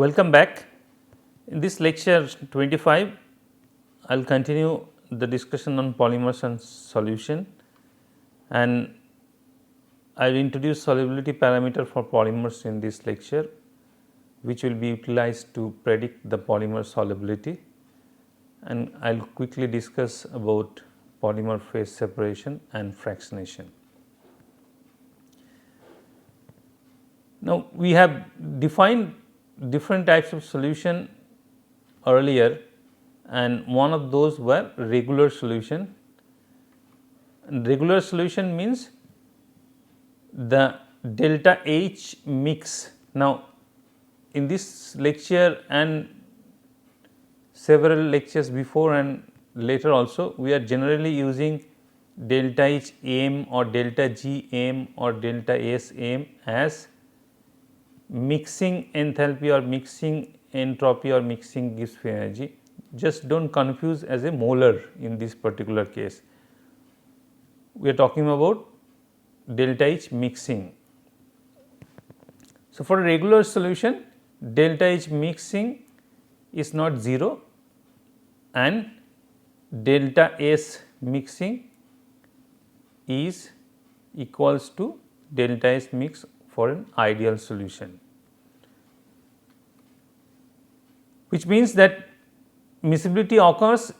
Welcome back. In this lecture 25, I will continue the discussion on polymers and solution, and I will introduce solubility parameter for polymers in this lecture, which will be utilized to predict the polymer solubility, and I will quickly discuss about polymer phase separation and fractionation. Now, we have defined different types of solution earlier, and one of those were regular solution. And regular solution means the delta H mix. Now, in this lecture and several lectures before and later also, we are generally using delta H m or delta G m or delta S m as mixing enthalpy or mixing entropy or mixing Gibbs free energy. Just do not confuse as a molar in this particular case. We are talking about delta H mixing. So, for a regular solution, delta H mixing is not 0 and delta S mixing is equals to delta S mix for an ideal solution, which means that miscibility occurs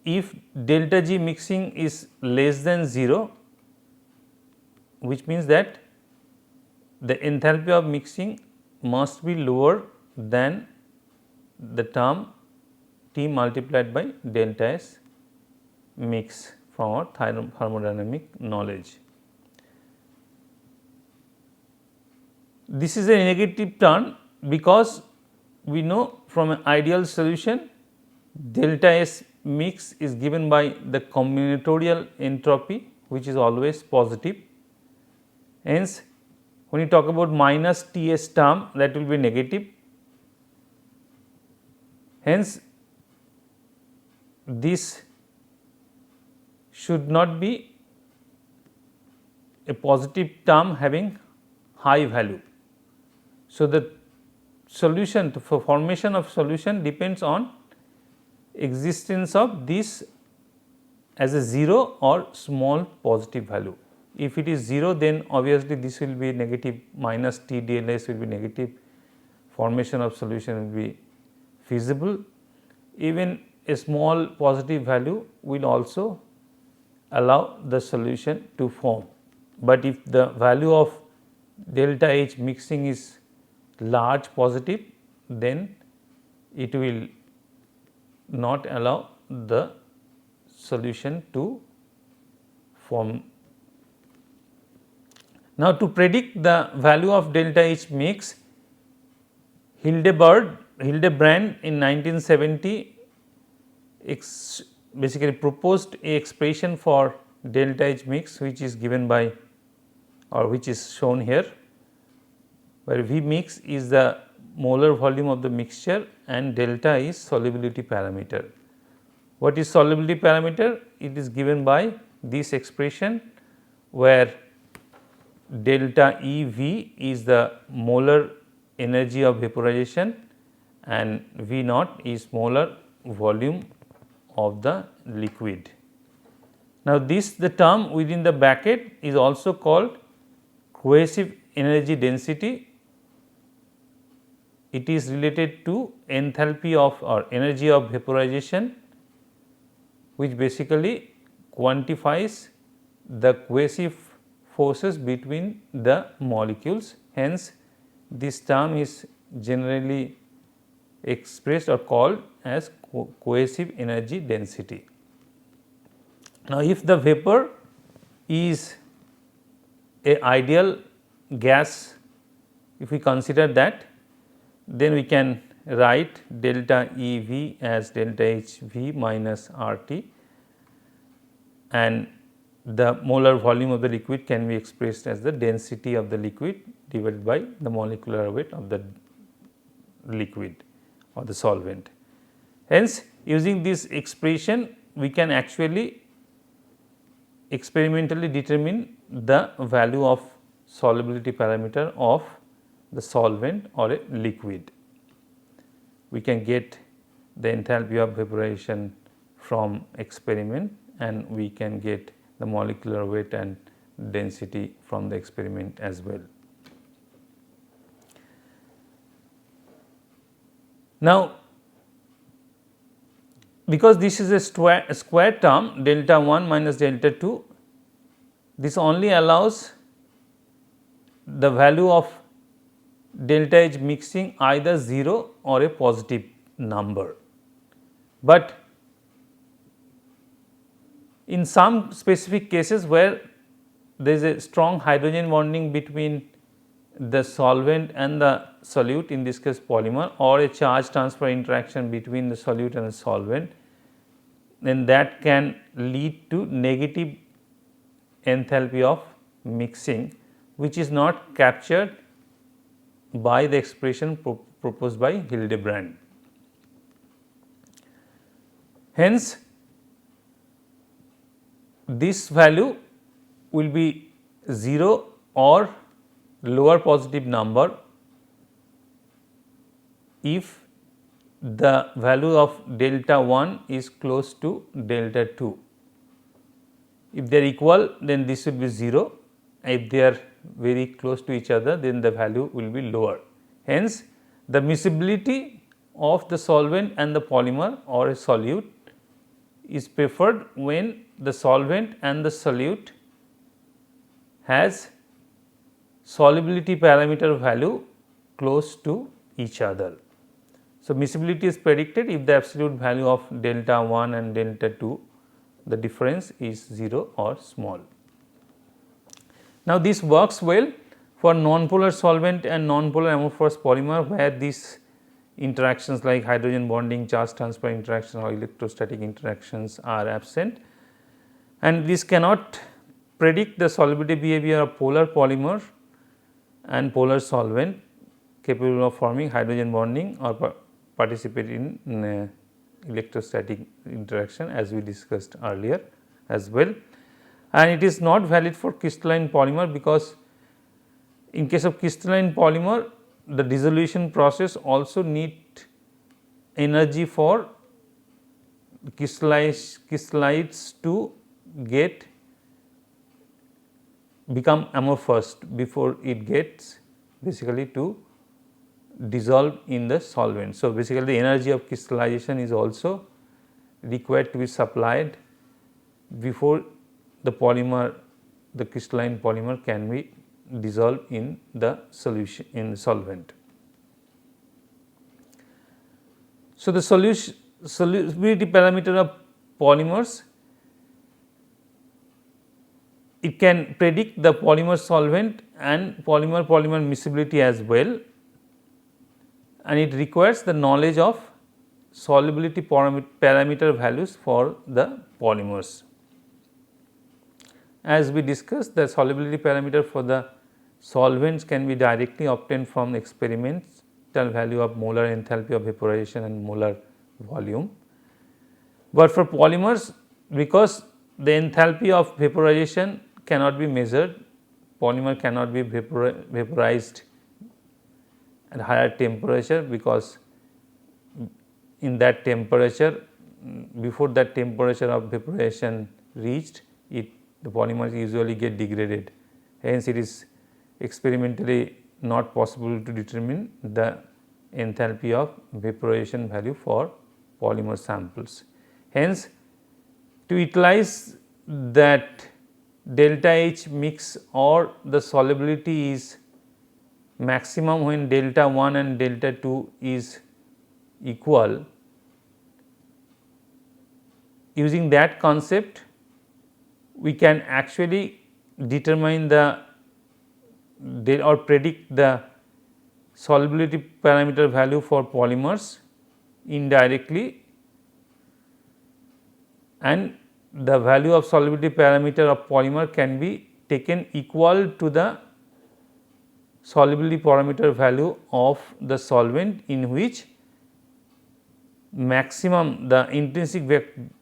if delta G mixing is less than 0, which means that the enthalpy of mixing must be lower than the term T multiplied by delta S mix from our thermodynamic knowledge. This is a negative term because we know from an ideal solution delta S mix is given by the combinatorial entropy, which is always positive. Hence, when you talk about minus T S term, that will be negative. Hence, this should not be a positive term having high value. So, the solution for formation of solution depends on existence of this as a 0 or small positive value. If it is 0, then obviously this will be negative, minus T dLs will be negative, formation of solution will be feasible. Even a small positive value will also allow the solution to form, but if the value of delta H mixing is large positive, then it will not allow the solution to form. Now, to predict the value of delta H mix, Hildebrand in 1970 basically proposed a expression for delta H mix, which is given by or which is shown here, where V mix is the molar volume of the mixture and delta is solubility parameter. What is solubility parameter? It is given by this expression, where delta EV is the molar energy of vaporization and V naught is molar volume of the liquid. Now, the term within the bracket is also called cohesive energy density. It is related to enthalpy of or energy of vaporization, which basically quantifies the cohesive forces between the molecules. Hence, this term is generally expressed or called as cohesive energy density. Now, if the vapor is a ideal gas, if we consider that, then we can write delta EV as delta HV minus RT, and the molar volume of the liquid can be expressed as the density of the liquid divided by the molecular weight of the liquid or the solvent. Hence, using this expression, we can actually experimentally determine the value of solubility parameter of the solvent or a liquid. we can get the enthalpy of vaporization from experiment, and we can get the molecular weight and density from the experiment as well. Now, because this is a square term, delta 1 minus delta 2, this only allows the value of delta H mixing either 0 or a positive number. But in some specific cases where there is a strong hydrogen bonding between the solvent and the solute, in this case polymer, or a charge transfer interaction between the solute and the solvent, then that can lead to negative enthalpy of mixing, which is not captured by the expression proposed by Hildebrand. Hence, this value will be 0 or lower positive number if the value of delta 1 is close to delta 2. If they are equal, then this will be 0. If they are very close to each other, then the value will be lower. Hence, the miscibility of the solvent and the polymer or a solute is preferred when the solvent and the solute has solubility parameter value close to each other. So, miscibility is predicted if the absolute value of delta 1 and delta 2, the difference is 0 or small. Now, this works well for non-polar solvent and non-polar amorphous polymer, where these interactions like hydrogen bonding, charge transfer interactions or electrostatic interactions are absent, and this cannot predict the solubility behavior of polar polymer and polar solvent capable of forming hydrogen bonding or participate in electrostatic interaction, as we discussed earlier as well. And it is not valid for crystalline polymer, because in case of crystalline polymer, the dissolution process also need energy for crystallites to become amorphous before it gets basically to dissolve in the solvent. So, basically the energy of crystallization is also required to be supplied before the polymer, the crystalline polymer can be dissolved in the solution, in the solvent. So, the solubility parameter of polymers, it can predict the polymer solvent and polymer miscibility as well, and it requires the knowledge of solubility parameter values for the polymers. As we discussed, the solubility parameter for the solvents can be directly obtained from experimental value of molar enthalpy of vaporization and molar volume. But for polymers, because the enthalpy of vaporization cannot be measured, polymer cannot be vaporized at higher temperature, because in that temperature, before that temperature of vaporization reached, the polymers usually get degraded. Hence, it is experimentally not possible to determine the enthalpy of vaporization value for polymer samples. Hence, to utilize that delta H mix or the solubility is maximum when delta 1 and delta 2 is equal, using that concept we can actually determine or predict the solubility parameter value for polymers indirectly, and the value of solubility parameter of polymer can be taken equal to the solubility parameter value of the solvent, in which maximum, the intrinsic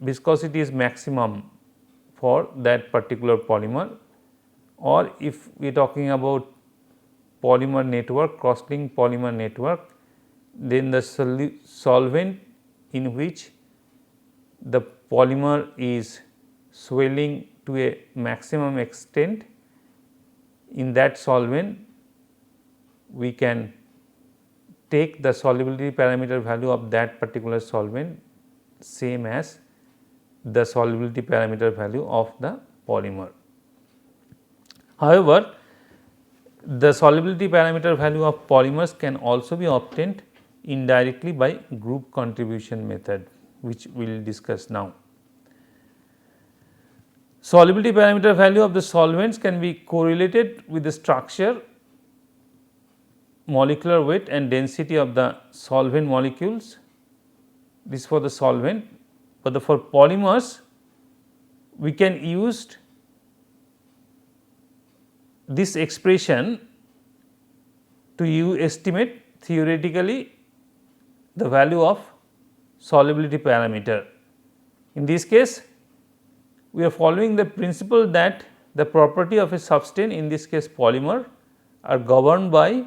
viscosity is maximum for that particular polymer. Or if we are talking about polymer network, cross-linked polymer network, then the solvent in which the polymer is swelling to a maximum extent, in that solvent we can take the solubility parameter value of that particular solvent same as the solubility parameter value of the polymer. However, the solubility parameter value of polymers can also be obtained indirectly by group contribution method, which we will discuss now. Solubility parameter value of the solvents can be correlated with the structure, molecular weight and density of the solvent molecules. This for the solvent, but for polymers we can use this expression to estimate theoretically the value of solubility parameter. In this case, we are following the principle that the property of a substance, in this case polymer, are governed by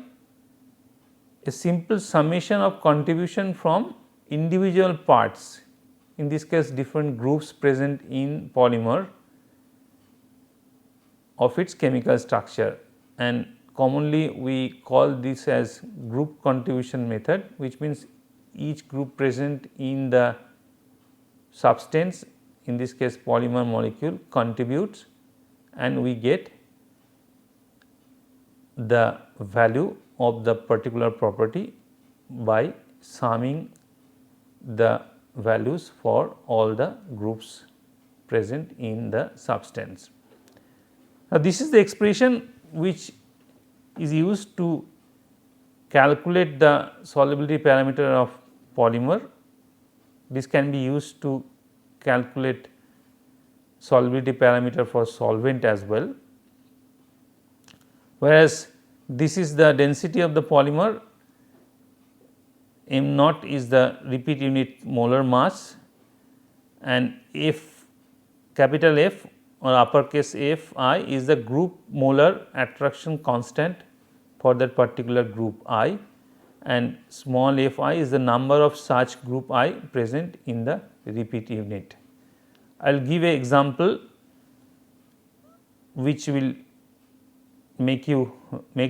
a simple summation of contribution from individual parts, in this case different groups present in polymer of its chemical structure, and commonly we call this as group contribution method, which means each group present in the substance, in this case polymer molecule, contributes and we get the value of the particular property by summing the values for all the groups present in the substance. Now, this is the expression which is used to calculate the solubility parameter of polymer. This can be used to calculate solubility parameter for solvent as well, whereas this is the density of the polymer, m naught is the repeat unit molar mass, and F, capital F or uppercase F I is the group molar attraction constant for that particular group I, and small f I is the number of such group I present in the repeat unit. I will give an example which will make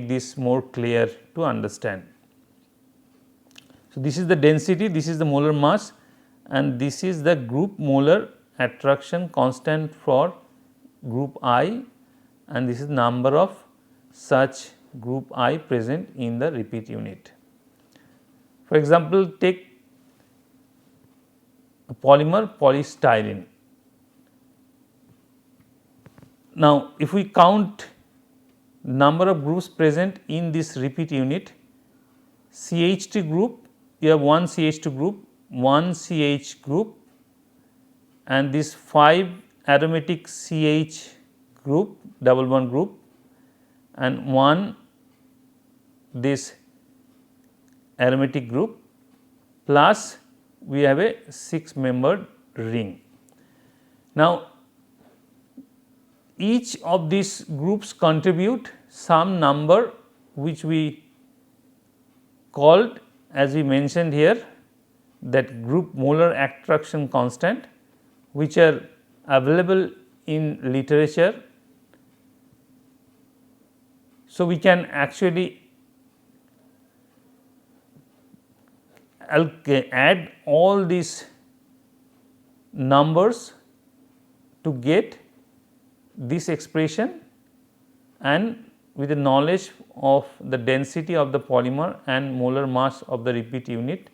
this more clear to understand. So, this is the density, this is the molar mass, and this is the group molar attraction constant for group I, and this is number of such group I present in the repeat unit. For example, take a polymer polystyrene. Now, if we count number of groups present in this repeat unit, CH2 group, you have one CH2 group, one CH group, and this 5 aromatic CH group, double bond group, and one this aromatic group, plus we have a 6 membered ring. Now, each of these groups contribute some number which we called, as we mentioned here, that group molar attraction constant, which are available in literature. So, we can actually add all these numbers to get this expression, and with the knowledge of the density of the polymer and molar mass of the repeat unit,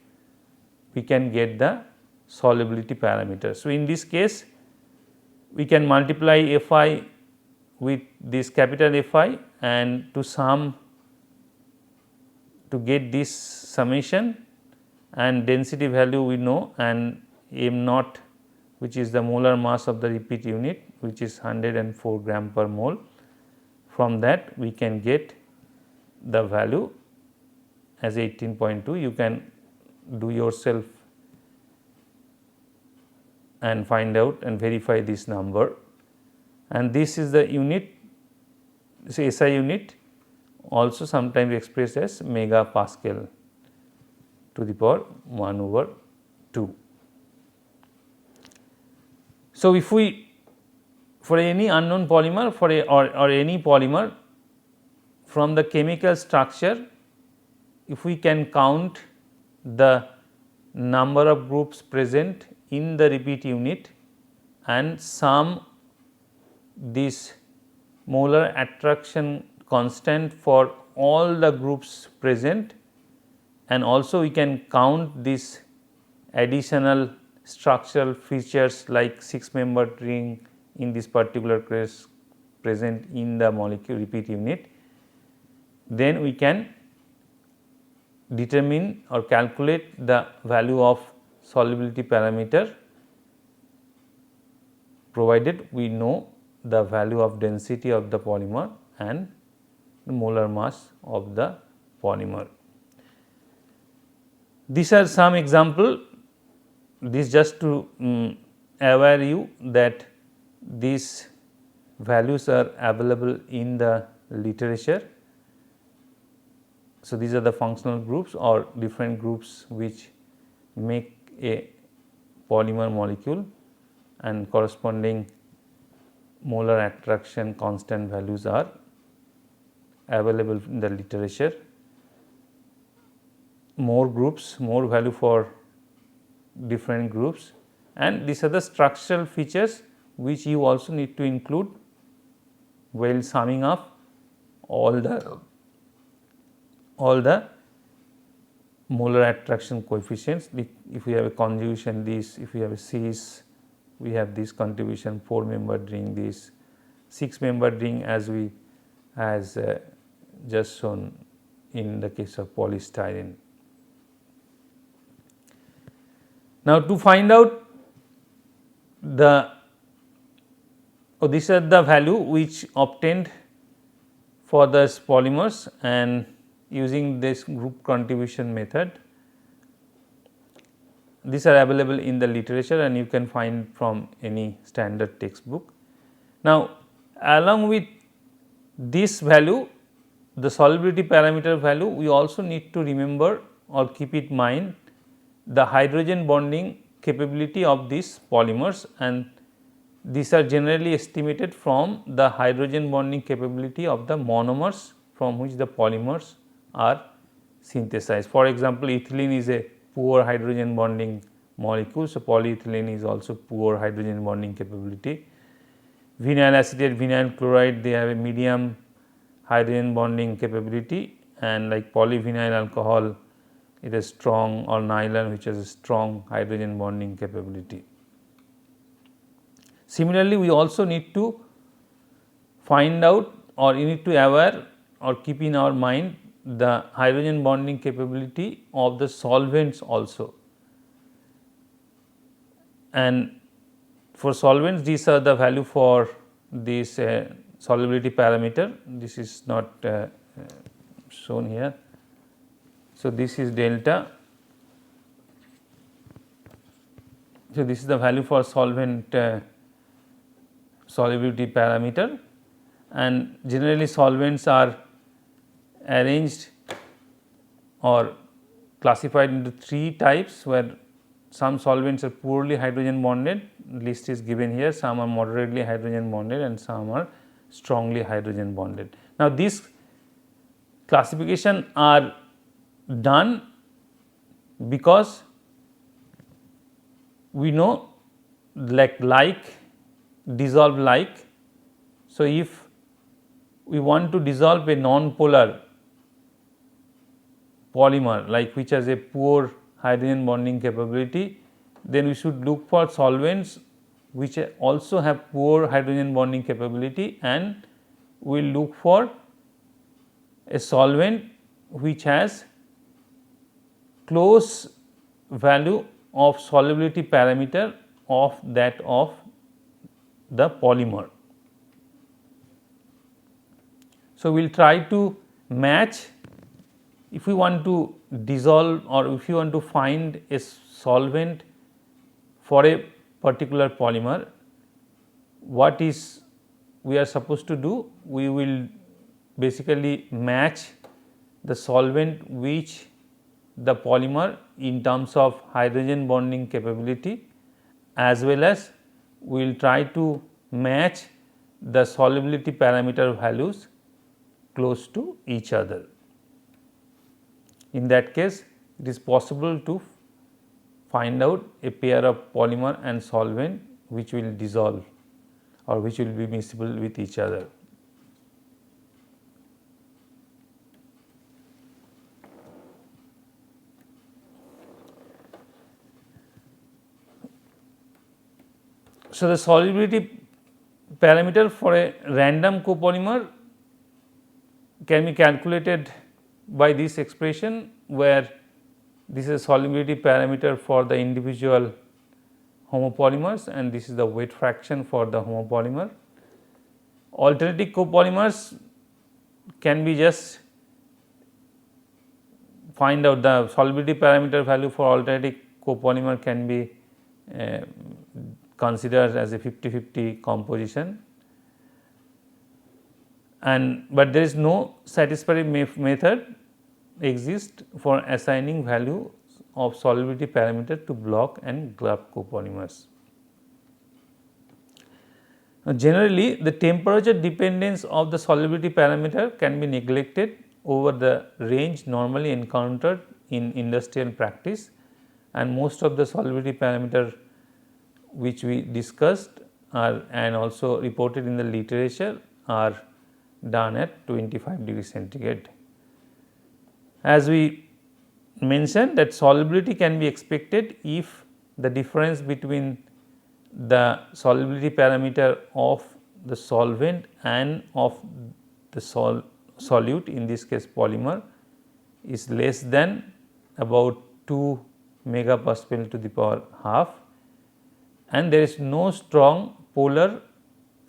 we can get the solubility parameter. So, in this case we can multiply Fi with this capital Fi and to sum to get this summation, and density value we know, and m naught, which is the molar mass of the repeat unit, which is 104 gram per mole. From that we can get the value as 18.2. You can do yourself and find out and verify this number, and this is the unit, this SI unit, also sometimes expressed as megapascal. to the power 1 over 2. So, if we for any unknown polymer for a or any polymer from the chemical structure, if we can count the number of groups present in the repeat unit and sum this molar attraction constant for all the groups present, and also we can count this additional structural features like 6-membered ring in this particular case present in the molecule repeat unit, then we can determine or calculate the value of solubility parameter, provided we know the value of density of the polymer and the molar mass of the polymer. These are some example, this just to aware you that these values are available in the literature. So, these are the functional groups or different groups which make a polymer molecule, and corresponding molar attraction constant values are available in the literature. More groups, more value for different groups, and these are the structural features which you also need to include while summing up all the molar attraction coefficients. If we have a conjugation this, if we have a cis, we have this contribution 4-membered ring, this 6-membered ring as we just shown in the case of polystyrene. Now, to find out these are the value which obtained for the polymers, and using this group contribution method, these are available in the literature and you can find from any standard textbook. Now, along with this value, the solubility parameter value, we also need to remember or keep in mind the hydrogen bonding capability of these polymers, and these are generally estimated from the hydrogen bonding capability of the monomers from which the polymers are synthesized. For example, ethylene is a poor hydrogen bonding molecule, so polyethylene is also poor hydrogen bonding capability. Vinyl acetate, vinyl chloride, they have a medium hydrogen bonding capability, and like polyvinyl alcohol, it is strong, or nylon which has a strong hydrogen bonding capability. Similarly, we also need to find out, or you need to aware or keep in our mind the hydrogen bonding capability of the solvents also. And for solvents, these are the value for this solubility parameter. This is not shown here. So, this is delta. So, this is the value for solvent solubility parameter, and generally solvents are arranged or classified into 3 types, where some solvents are poorly hydrogen bonded, list is given here, some are moderately hydrogen bonded and some are strongly hydrogen bonded. Now, these classification are done because we know like dissolve like. So, if we want to dissolve a non-polar polymer like which has a poor hydrogen bonding capability, then we should look for solvents which also have poor hydrogen bonding capability, and we will look for a solvent which has close value of solubility parameter of that of the polymer. So, we will try to match, if we want to dissolve or if you want to find a solvent for a particular polymer, what is we are supposed to do? We will basically match the solvent which the polymer in terms of hydrogen bonding capability, as well as we will try to match the solubility parameter values close to each other. In that case, it is possible to find out a pair of polymer and solvent which will dissolve or which will be miscible with each other. So, the solubility parameter for a random copolymer can be calculated by this expression, where this is a solubility parameter for the individual homopolymers and this is the weight fraction for the homopolymer. Alternating copolymers can be just find out the solubility parameter value for alternating copolymer can be considered as a 50-50 composition, and but there is no satisfactory method exists for assigning value of solubility parameter to block and glove copolymers. Now, generally the temperature dependence of the solubility parameter can be neglected over the range normally encountered in industrial practice, and most of the solubility parameter which we discussed are and also reported in the literature are done at 25 degree centigrade. As we mentioned that solubility can be expected if the difference between the solubility parameter of the solvent and of the solute, in this case polymer, is less than about 2 megapascal to the power half, and there is no strong polar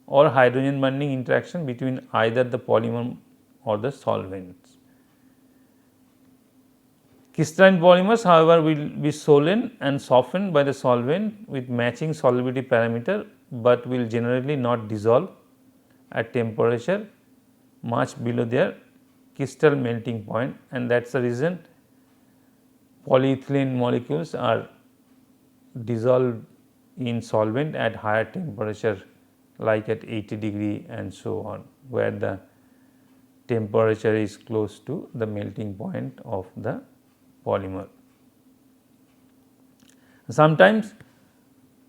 or hydrogen bonding interaction between either the polymer or the solvents. Crystalline polymers, however, will be swollen and softened by the solvent with matching solubility parameter, but will generally not dissolve at temperature much below their crystal melting point, and that is the reason polyethylene molecules are dissolved in solvent at higher temperature like at 80 degree and so on, where the temperature is close to the melting point of the polymer. Sometimes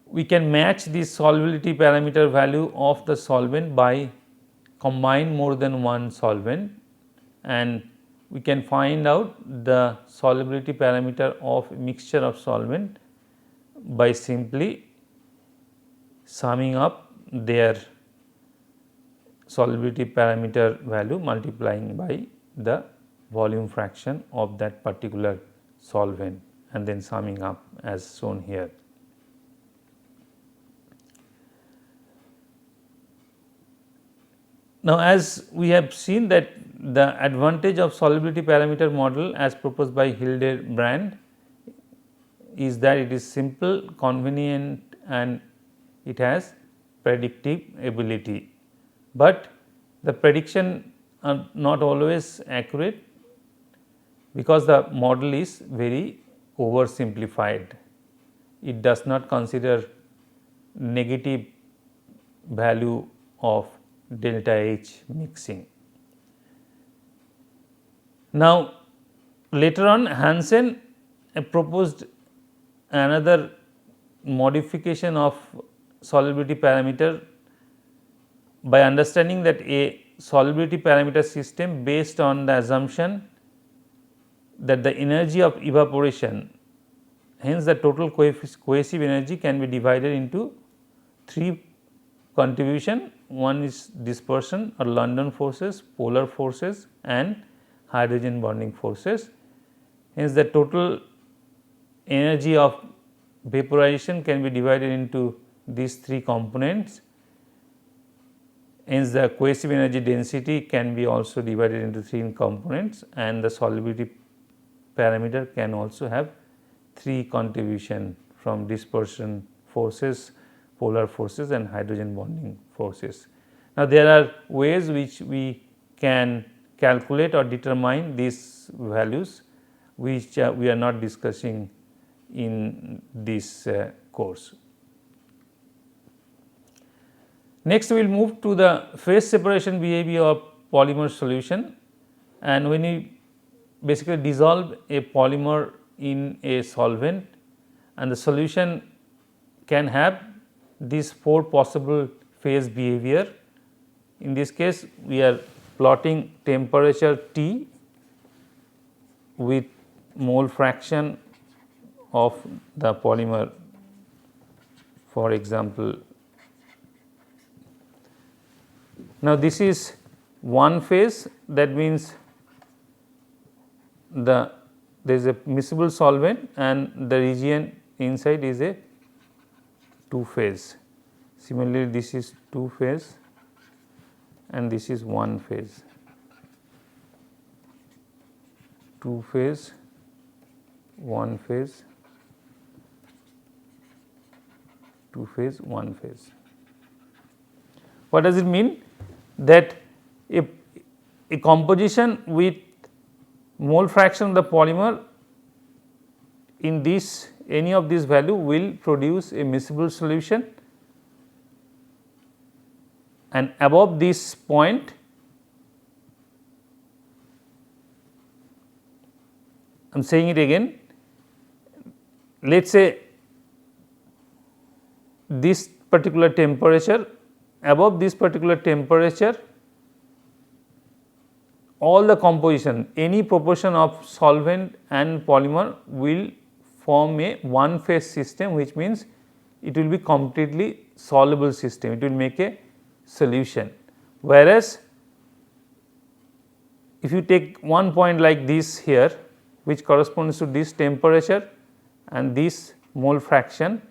we can match the solubility parameter value of the solvent by combine more than one solvent, and we can find out the solubility parameter of mixture of solvent by simply summing up their solubility parameter value multiplying by the volume fraction of that particular solvent and then summing up as shown here. Now, as we have seen that the advantage of solubility parameter model as proposed by Hildebrand is that it is simple, convenient, and it has predictive ability, but the prediction are not always accurate because the model is very oversimplified. It does not consider negative value of delta H mixing. Now, later on Hansen proposed another modification of solubility parameter by understanding that a solubility parameter system based on the assumption that the energy of evaporation, hence the total cohesive energy, can be divided into three contribution. One is dispersion or London forces, polar forces, and hydrogen bonding forces. Hence the total energy of vaporization can be divided into these three components. Hence the cohesive energy density can be also divided into three components, and the solubility parameter can also have three contribution from dispersion forces, polar forces, and hydrogen bonding forces. Now, there are ways which we can calculate or determine these values. which we are not discussing in this course. Next, we will move to the phase separation behavior of polymer solution, and when you basically dissolve a polymer in a solvent and the solution can have these 4 possible phase behavior. In this case, we are plotting temperature T with mole fraction of the polymer, for example. Now, this is one phase, that means there is a miscible solvent and the region inside is a 2 phase. Similarly, this is 2 phase and this is 1 phase, 2 phase, 1 phase, 2 phase, 1 phase. What does it mean? That a composition with mole fraction of the polymer in this any of this value will produce a miscible solution, and above this point I am saying it again, let us say this particular temperature, above this particular temperature all the composition, any proportion of solvent and polymer will form a one phase system, which means it will be completely soluble system, it will make a solution. Whereas, if you take one point like this here, which corresponds to this temperature and this mole fraction,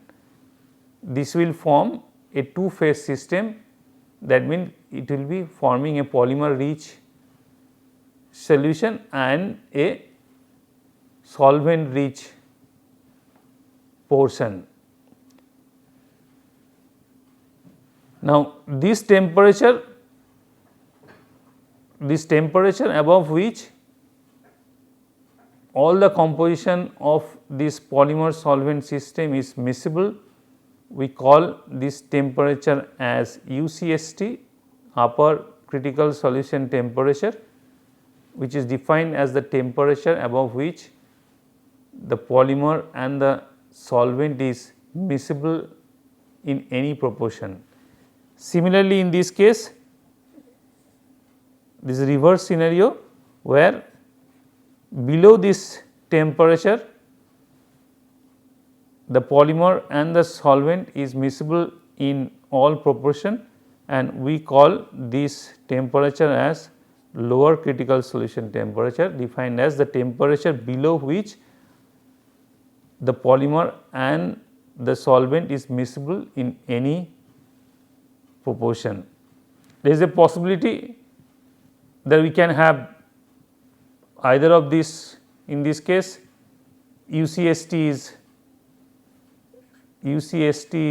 this will form a 2 phase system, that means it will be forming a polymer rich solution and a solvent rich portion. Now, this temperature above which all the composition of this polymer solvent system is miscible, we call this temperature as UCST, upper critical solution temperature, which is defined as the temperature above which the polymer and the solvent is miscible in any proportion. Similarly, in this case, this is reverse scenario where below this temperature the polymer and the solvent is miscible in all proportion, and we call this temperature as lower critical solution temperature, defined as the temperature below which the polymer and the solvent is miscible in any proportion. There is a possibility that we can have either of these. In this case, UCST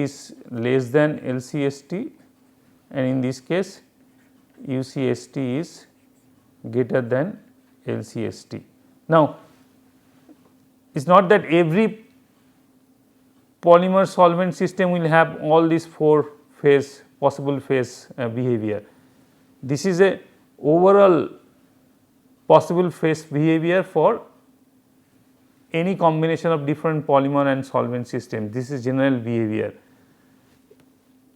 is less than LCST, and in this case UCST is greater than LCST. Now, it is not that every polymer solvent system will have all these 4 phase possible phase behavior. This is a overall possible phase behavior for any combination of different polymer and solvent systems. This is general behavior.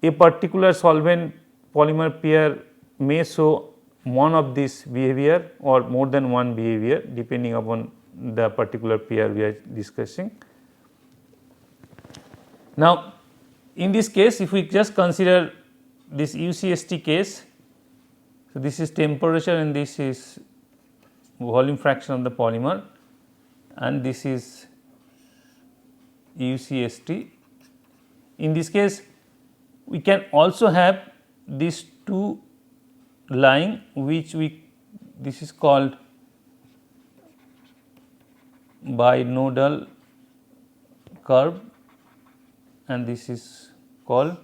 A particular solvent polymer pair may show one of this behavior or more than one behavior, depending upon the particular pair we are discussing. Now, in this case, if we just consider this UCST case, so this is temperature and this is volume fraction of the polymer, and this is UCST. In this case, we can also have these 2 line, which this is called binodal curve and this is called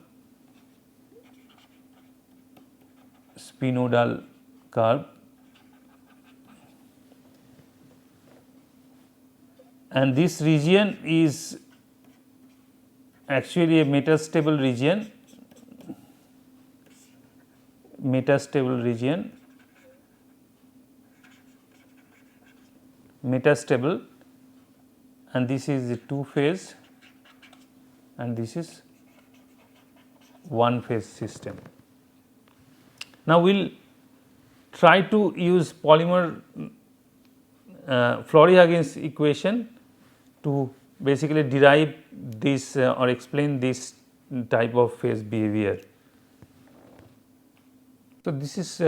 spinodal curve. and this region is actually a metastable region, metastable, and this is the two phase and this is one phase system. Now, we will try to use polymer Flory-Huggins equation to basically derive this or explain this type of phase behavior. So, this is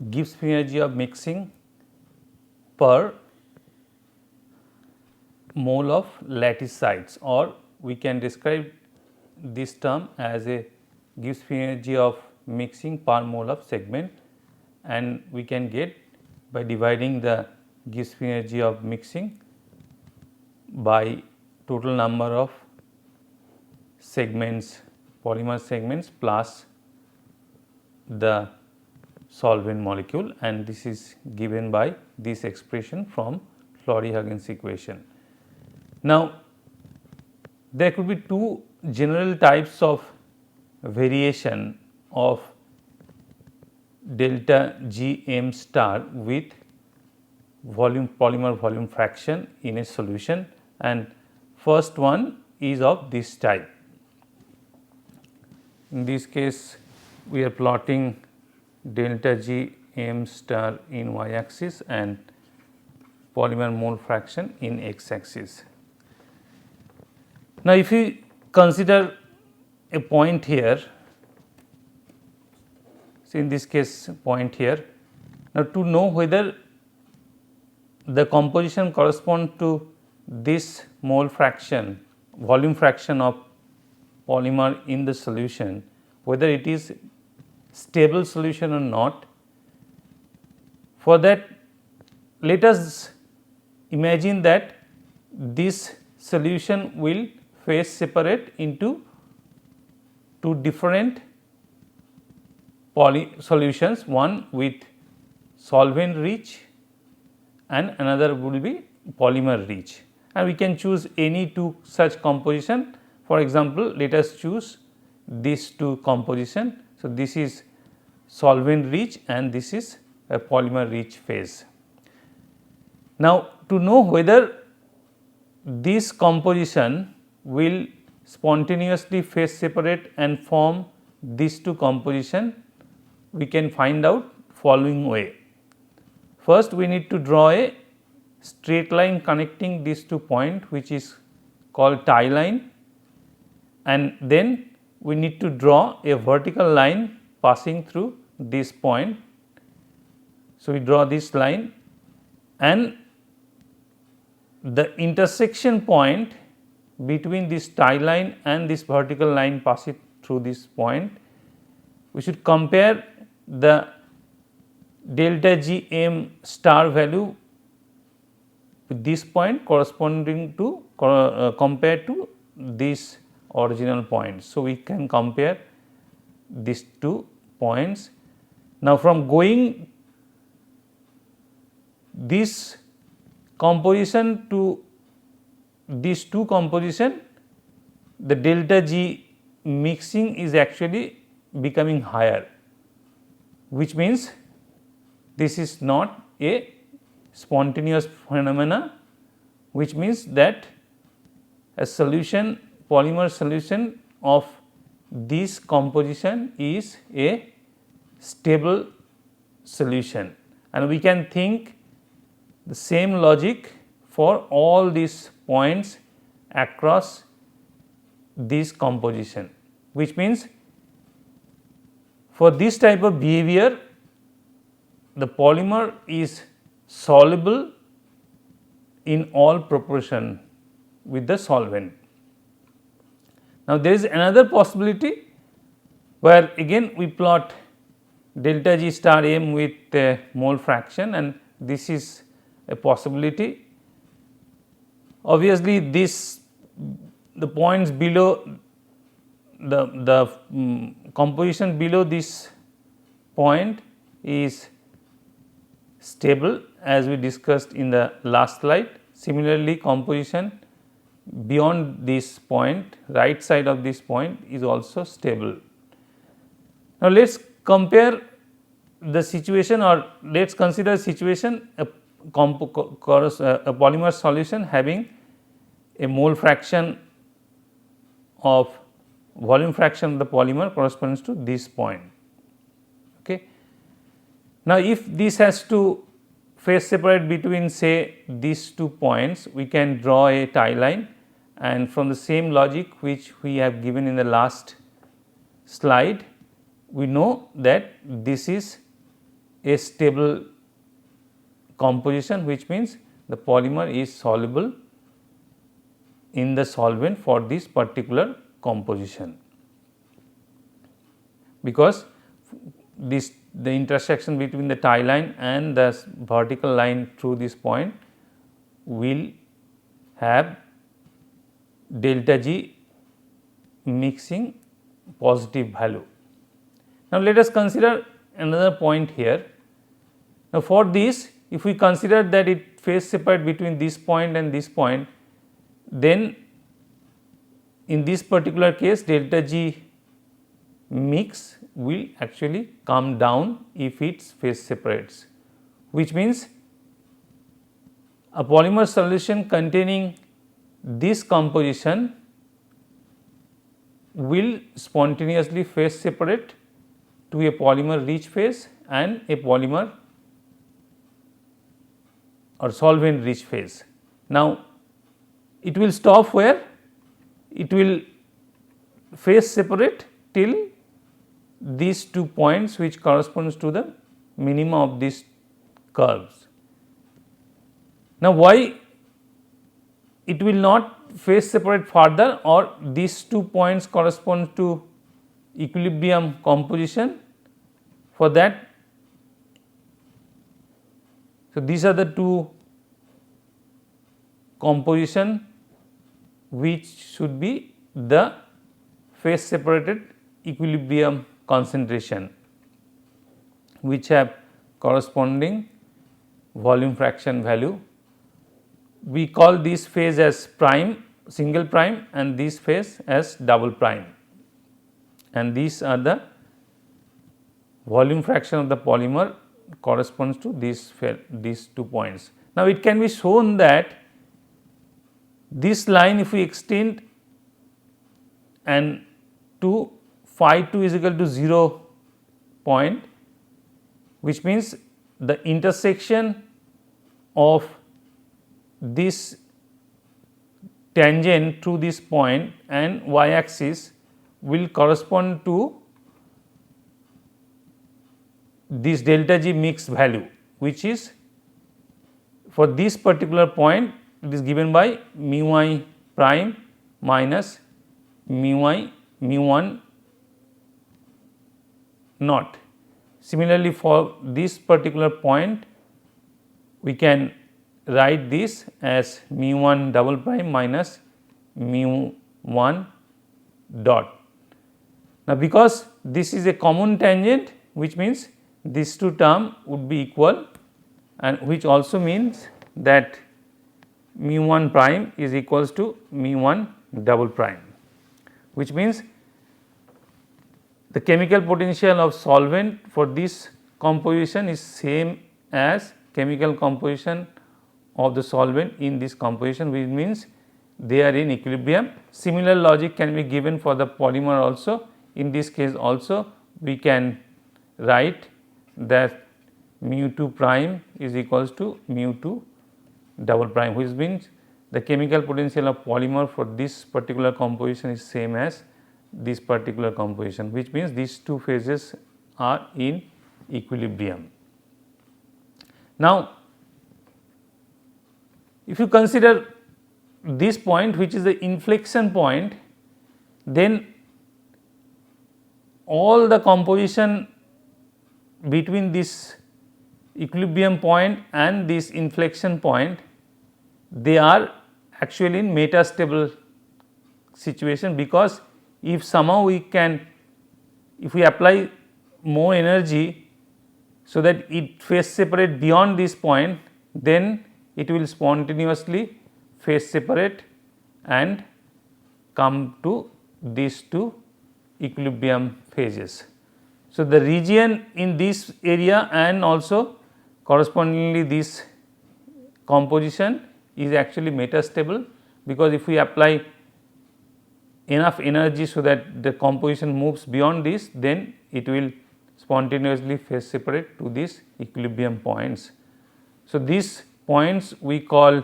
Gibbs free energy of mixing per mole of lattice sites, or we can describe this term as a Gibbs free energy of mixing per mole of segment, and we can get by dividing the Gibbs free energy of mixing by total number of segments, polymer segments plus the solvent molecule, and this is given by this expression from Flory-Huggins equation. Now, there could be two general types of variation of delta G m star with polymer volume fraction in a solution, and first one is of this type. In this case, we are plotting delta G m star in y axis and polymer mole fraction in x axis. Now, if we consider a point here, so in this case point here, now to know whether the composition corresponds to this mole fraction, volume fraction of polymer in the solution, whether it is stable solution or not. For that, let us imagine that this solution will phase separate into two different solutions, one with solvent rich and another will be polymer rich, and we can choose any two such composition. For example, let us choose these two composition. So, this is solvent rich and this is a polymer rich phase. Now, to know whether this composition will spontaneously phase separate and form these two composition, we can find out following way. First, we need to draw a straight line connecting these 2 points, which is called tie line, and then we need to draw a vertical line passing through this point. So, we draw this line, and the intersection point between this tie line and this vertical line passing through this point, we should compare the delta G m star value with this point corresponding to compared to this original point. So, we can compare these 2 points. Now, from going this composition to these 2 composition, the delta G mixing is actually becoming higher, which means this is not a spontaneous phenomena, which means that a solution, polymer solution of this composition is a stable solution, and we can think the same logic for all these points across this composition, which means for this type of behavior the polymer is soluble in all proportion with the solvent. Now, there is another possibility where again we plot delta G star m with mole fraction, and this is a possibility. Obviously, the points below the composition below this point is stable as we discussed in the last slide, Similarly, composition beyond this point, right side of this point is also stable. Now, let us compare the situation, or let us consider situation a polymer solution having a mole fraction of volume fraction of the polymer corresponds to this point. Okay. Now, if this has to phase separate between say these 2 points, we can draw a tie line, and from the same logic which we have given in the last slide, we know that this is a stable composition, which means the polymer is soluble in the solvent for this particular composition, because the intersection between the tie line and the vertical line through this point will have delta G mixing positive value. Now, let us consider another point here. Now, for this, if we consider that it phase separate between this point and this point, then in this particular case delta G mix will actually come down if it phase separates, which means a polymer solution containing this composition will spontaneously phase separate to a polymer rich phase and a polymer or solvent rich phase. Now, it will stop where? It will phase separate till these 2 points which corresponds to the minima of these curves. Now, why it will not phase separate further, or these 2 points correspond to equilibrium composition? For that, so these are the 2 composition which should be the phase separated equilibrium concentration, which have corresponding volume fraction value. We call this phase as prime, single prime, and this phase as double prime, and these are the volume fraction of the polymer corresponds to these 2 points. Now, it can be shown that this line, if we extend and to phi 2 is equal to 0 point, which means the intersection of this tangent to this point and y axis will correspond to this delta G mix value, which is for this particular point it is given by mu I prime minus mu I mu 1 naught. Similarly, for this particular point we can write this as mu 1 double prime minus mu 1 dot. Now, because this is a common tangent, which means these 2 terms would be equal, and which also means that mu 1 prime is equals to mu 1 double prime, which means the chemical potential of solvent for this composition is same as chemical composition of the solvent in this composition, which means they are in equilibrium. Similar logic can be given for the polymer also. In this case also we can write that mu 2 prime is equals to mu 2 double prime, which means the chemical potential of polymer for this particular composition is same as this particular composition, which means these 2 phases are in equilibrium. Now, if you consider this point, which is the inflection point, then all the composition between this equilibrium point and this inflection point, they are actually in metastable situation, because if somehow we can, if we apply more energy so that it phase separate beyond this point, then it will spontaneously phase separate and come to these two equilibrium phases. So, the region in this area and also correspondingly this composition is actually metastable, because if we apply enough energy so that the composition moves beyond this, then it will spontaneously phase separate to these equilibrium points. So, these points we call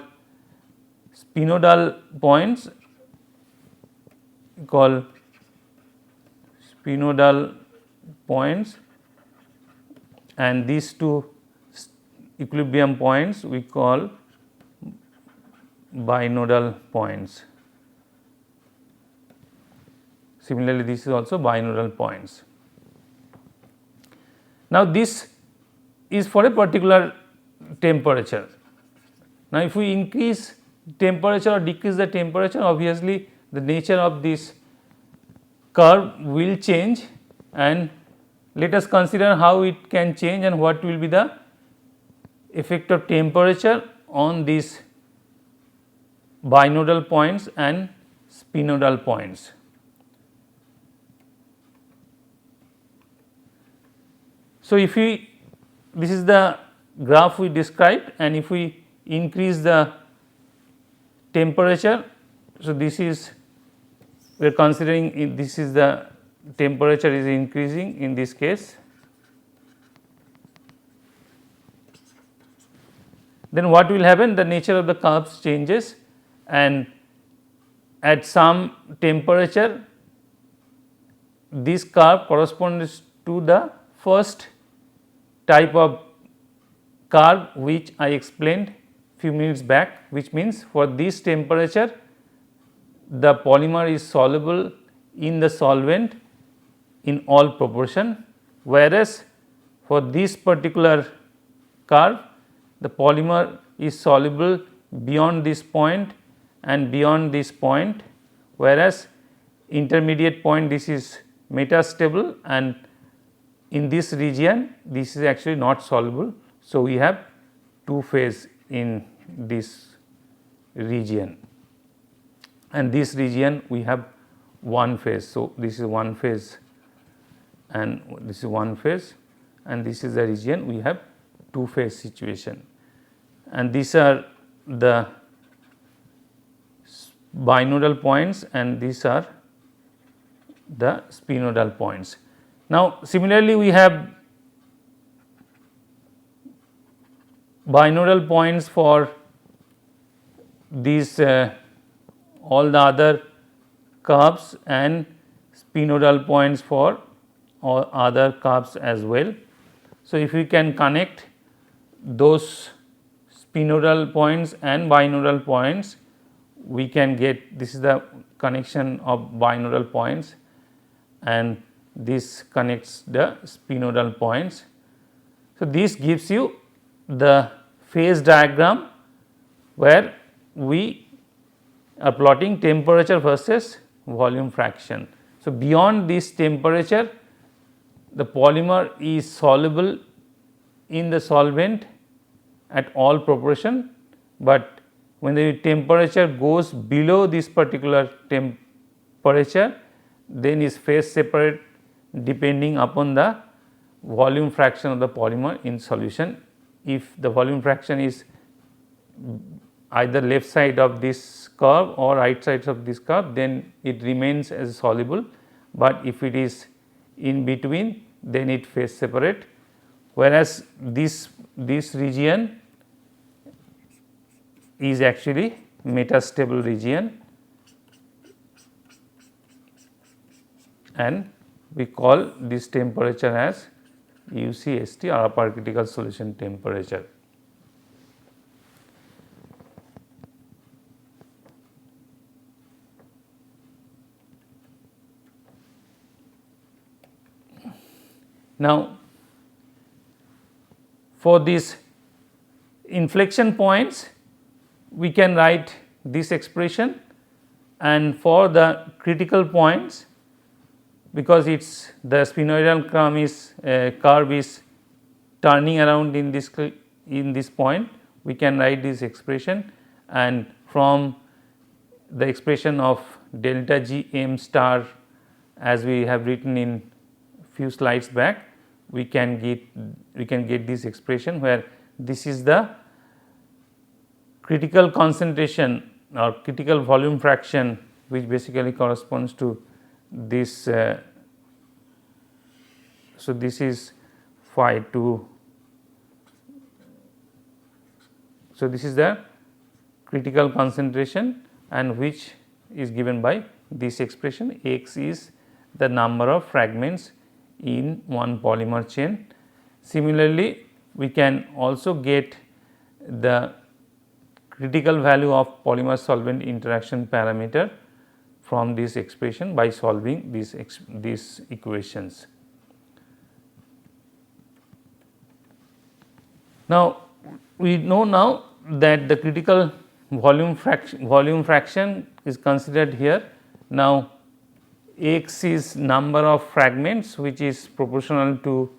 spinodal points, and these two equilibrium points we call binodal points. Similarly, this is also binodal points. Now, this is for a particular temperature. Now, if we increase temperature or decrease the temperature, obviously the nature of this curve will change, and let us consider how it can change and what will be the effect of temperature on these binodal points and spinodal points. So, if we, this is the graph we described, and if we increase the temperature, so this is, we are considering this is the temperature is increasing in this case, then what will happen? The nature of the curves changes, and at some temperature this curve corresponds to the first type of curve which I explained few minutes back, which means for this temperature the polymer is soluble in the solvent in all proportion, whereas for this particular curve the polymer is soluble beyond this point and beyond this point, whereas intermediate point this is metastable, and in this region this is actually not soluble. So, we have two phase in this region, and this region we have one phase. So, this is one phase and this is one phase, and this is the region we have two phase situation, and these are the binodal points and these are the spinodal points. Now, similarly we have binodal points for these all the other curves and spinodal points for all other curves as well. So, if we can connect those spinodal points and binodal points, we can get, this is the connection of binodal points and this connects the spinodal points. So, this gives you the phase diagram where we are plotting temperature versus volume fraction. So, beyond this temperature the polymer is soluble in the solvent at all proportion, but when the temperature goes below this particular temperature, then is phase separate depending upon the volume fraction of the polymer in solution. If the volume fraction is either left side of this curve or right sides of this curve, then it remains as soluble, but if it is in between then it phase separate, whereas this region is actually metastable region, and we call this temperature as UCST or upper critical solution temperature. Now, for these inflection points we can write this expression, and for the critical points, because it is the sphenoidal curve is turning around in this point, we can write this expression, and from the expression of delta G m star as we have written in few slides back, we can get this expression where this is the critical concentration or critical volume fraction, which basically corresponds to this. So, this is phi 2. So, this is the critical concentration, and which is given by this expression. X is the number of fragments in one polymer chain. Similarly, we can also get the critical value of polymer solvent interaction parameter from this expression by solving these equations. Now, we know now that the critical volume fraction is considered here. Now, X is number of fragments, which is proportional to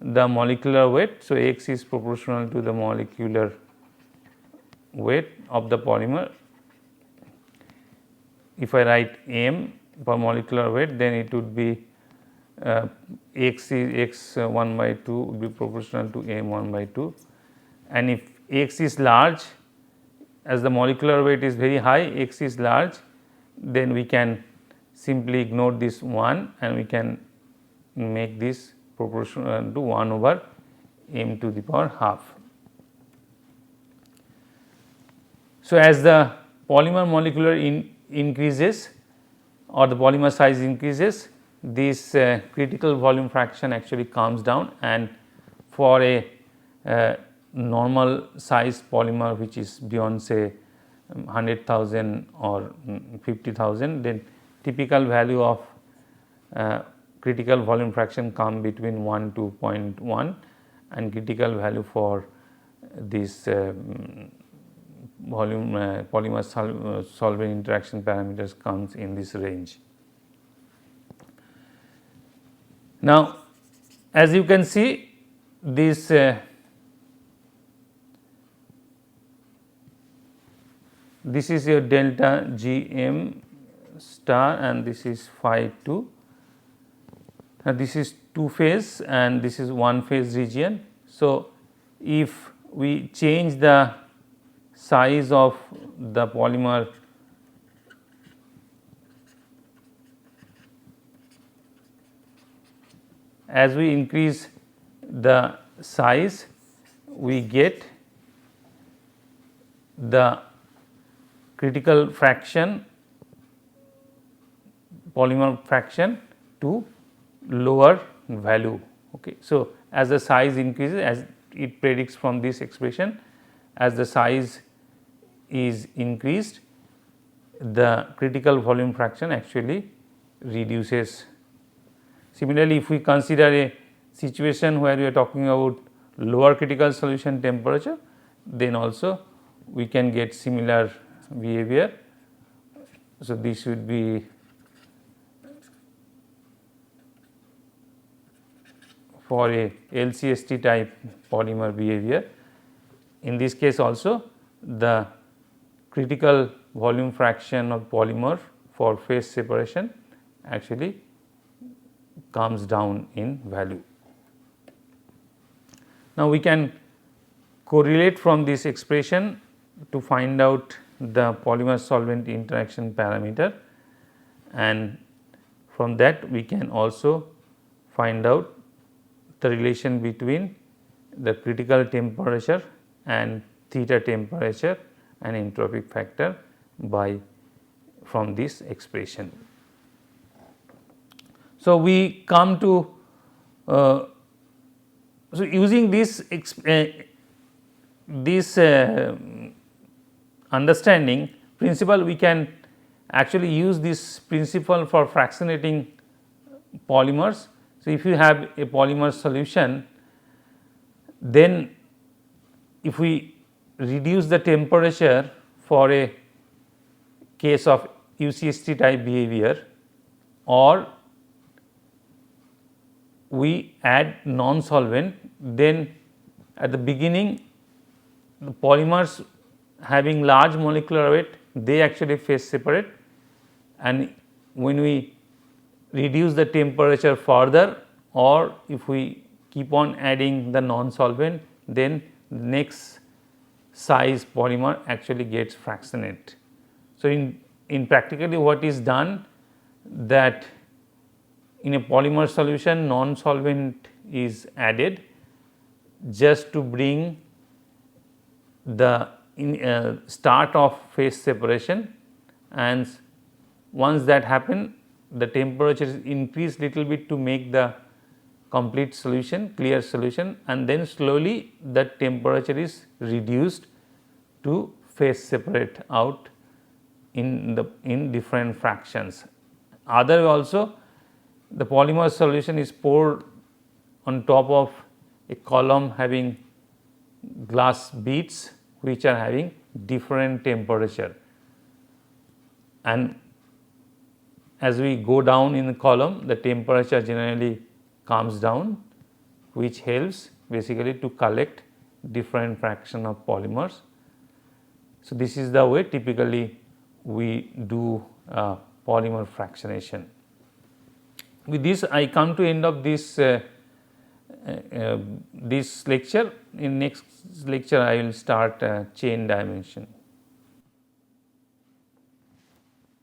the molecular weight. So, X is proportional to the molecular weight of the polymer. If I write m per molecular weight, then it would be X is X 1 by 2 would be proportional to m 1 by 2, and if X is large, as the molecular weight is very high, X is large, then we can simply ignore this 1 and we can make this proportional to 1 over m to the power half. So, as the polymer molecular increases or the polymer size increases, this critical volume fraction actually comes down, and for a normal size polymer which is beyond say 100,000 or 50,000, then typical value of critical volume fraction come between 1 to 0.1, and critical value for this volume polymer solvent interaction parameters comes in this range. Now, as you can see, this this is your delta G m star, and this is phi 2. Now, this is 2 phase and this is 1 phase region. So, if we change the size of the polymer as we increase the size, we get the critical fraction polymer fraction to lower value. Okay. So, as the size increases, as it predicts from this expression, as the size is increased, the critical volume fraction actually reduces. Similarly, if we consider a situation where we are talking about lower critical solution temperature, then also we can get similar behavior. So, this would be for a LCST type polymer behavior. In this case also, the critical volume fraction of polymer for phase separation actually comes down in value. Now, we can correlate from this expression to find out the polymer solvent interaction parameter, and from that we can also find out the relation between the critical temperature and theta temperature and entropic factor by from this expression. So, we come to so using this understanding principle, we can actually use this principle for fractionating polymers. So, if you have a polymer solution, then if we reduce the temperature for a case of UCST type behavior, or we add non-solvent, then at the beginning the polymers having large molecular weight, they actually phase separate, and when we reduce the temperature further, or if we keep on adding the non-solvent, then next size polymer actually gets fractionate. So, in practically what is done, that in a polymer solution non-solvent is added just to bring the start of phase separation, and once that happen, the temperature is increased little bit to make the complete solution, clear solution, and then slowly the temperature is reduced to phase separate out in different fractions. Other also, the polymer solution is poured on top of a column having glass beads which are having different temperature, and as we go down in the column, the temperature generally comes down, which helps basically to collect different fraction of polymers. So, this is the way typically we do polymer fractionation. With this, I come to end of this this lecture. In next lecture, I will start chain dimension.